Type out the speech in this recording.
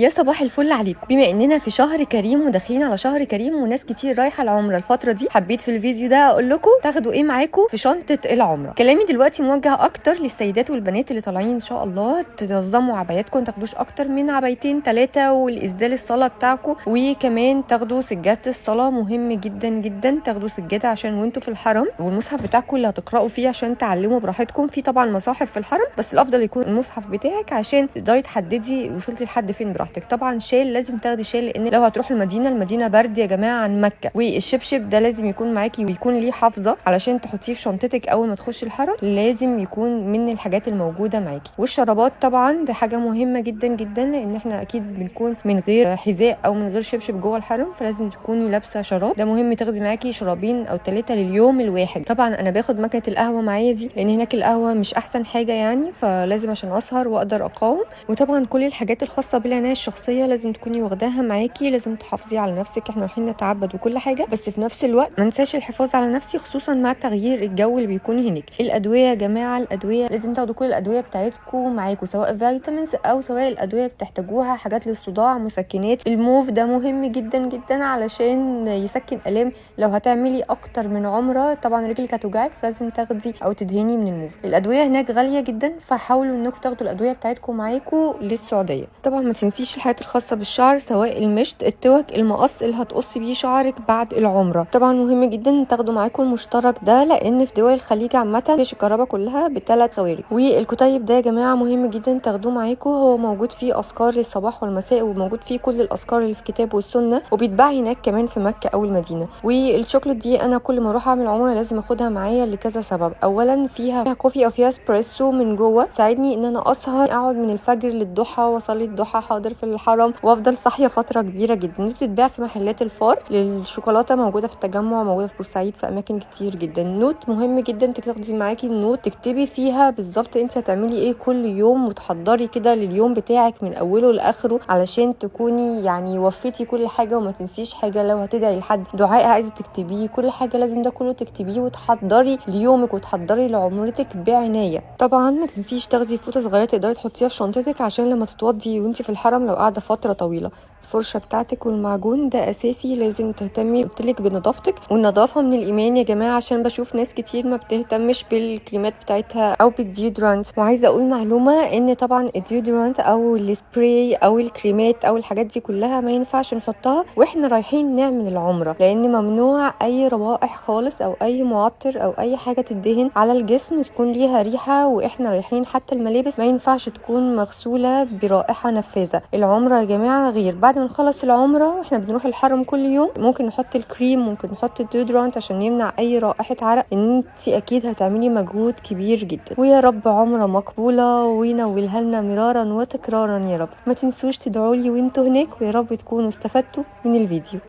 يا صباح الفل عليكم. بما اننا في شهر كريم وداخلين على شهر كريم وناس كتير رايحه العمره الفتره دي، حبيت في الفيديو ده اقول لكم تاخدوا ايه معاكم في شنطه العمره. كلامي دلوقتي موجه اكتر للسيدات والبنات اللي طالعين ان شاء الله تنظموا عباياتكم، تاخدوش اكتر من عبايتين 3 والاسدال الصلاه بتاعكم، وكمان تاخدوا سجاده الصلاه. مهم جدا جدا تاخدوا سجاده عشان وانتوا في الحرم، والمصحف بتاعكم اللي هتقراوا فيه عشان تعلموا براحتكم. في طبعا مصاحف في الحرم بس الافضل يكون المصحف بتاعك عشان تقدري تحددي وصلتي لحد فين براحتك. طبعا شال، لازم تاخدي شال لان لو هتروحوا المدينه برد يا جماعه عن مكه. والشبشب ده لازم يكون معاكي ويكون ليه حافظه علشان تحطيه في شنطتك اول ما تخشي الحرم، لازم يكون من الحاجات الموجوده معاكي. والشرابات طبعا ده حاجه مهمه جدا جدا لان احنا اكيد بنكون من غير حذاء او من غير شبشب جوه الحرم، فلازم تكوني لابسه شراب. ده مهم تاخدي معاكي شرابين او 3 لليوم الواحد. طبعا انا باخد مكنه القهوه معايا دي لان هناك القهوه مش احسن حاجه يعني، فلازم عشان اسهر واقدر اقاوم. وطبعا كل الحاجات الخاصه بالعنايه الشخصيه لازم تكوني واخداها معاكي، لازم تحافظي على نفسك. احنا رايحين نتعبد وكل حاجه، بس في نفس الوقت ما ننساش الحفاظ على نفسي خصوصا مع تغيير الجو اللي بيكون هناك. الادويه يا جماعه، الادويه لازم تاخدوا كل الادويه بتاعتكم معاكم، سواء فيتامينز او سواء الادويه بتحتاجوها حاجات للصداع، مسكنات. الموف ده مهم جدا جدا علشان يسكن الام لو هتعملي اكتر من عمره. طبعا رجلك هتوجعك فلازم تاخدي او تدهني من الموف. الادويه هناك غاليه جدا فحاولوا انكم تاخدوا الادويه بتاعتكم معاكم للسعوديه. طبعا ما تنسيش الحاجات الخاصه بالشعر، سواء المشط، التوك، المقص اللي هتقصي بيه شعرك بعد العمره. طبعا مهم جدا تاخدوا معاكم المشترك ده لان في دول الخليج عامه فيش الكهرباء كلها ب3 خوارج. والكتيب ده يا جماعه مهم جدا تاخدوه معاكم، هو موجود فيه اذكار الصباح والمساء وموجود فيه كل الاذكار اللي في الكتاب والسنه، وبيتباع هناك كمان في مكه او المدينه. والشوكليت دي انا كل ما اروح اعمل عمره لازم اخدها معايا لكذا سبب. اولا فيها كوفي او فيها اسبريسو من جوه، تساعدني ان انا اسهر، اقعد من الفجر للضحى واصلي الضحى حاضر في الحرم وافضل صاحيه فتره كبيره جدا. دي بتتباع في محلات الفار للشوكولاته، موجوده في التجمع، موجوده في بورسعيد، في اماكن كتير جدا. نوت مهم جدا تاخدي معاكي النوت تكتبي فيها بالظبط انت هتعملي ايه كل يوم، وتحضري كده لليوم بتاعك من اوله لاخره علشان تكوني يعني وفيتي كل حاجه وما تنسيش حاجه. لو هتدعي لحد دعاء عايزه تكتبيه، كل حاجه لازم ده كله تكتبيه وتحضري ليومك وتحضري لعمرتك بعنايه. طبعا ما تنسيش تاخدي فوطه صغيره تقدري تحطيها في شنطتك عشان لما تتوضي وانت في الحرم لو قاعده فتره طويله. الفرشه بتاعتك والمعجون ده اساسي، لازم تهتمي قلتلك بنظافتك، والنظافه من الايمان يا جماعه، عشان بشوف ناس كتير ما بتهتمش بالكريمات بتاعتها او بالديودرانت. وعايزه اقول معلومه ان طبعا الديودرانت او السبراي او الكريمات او الحاجات دي كلها ما ينفعش نحطها واحنا رايحين نعمل العمره، لان ممنوع اي روائح خالص او اي معطر او اي حاجه تدهن على الجسم تكون ليها ريحه واحنا رايحين. حتى الملابس ما ينفعش تكون مغسوله برائحه نفاذه. العمره يا جماعه غير، بعد ما نخلص العمره واحنا بنروح الحرم كل يوم ممكن نحط الكريم، ممكن نحط الديودرانت عشان يمنع اي رائحه عرق. انت اكيد هتعملي مجهود كبير جدا. ويا رب عمره مقبوله وينولها لنا مرارا وتكرارا يا رب. ما تنسوش تدعوا لي وانتوا هناك، ويا رب تكونوا استفدتوا من الفيديو.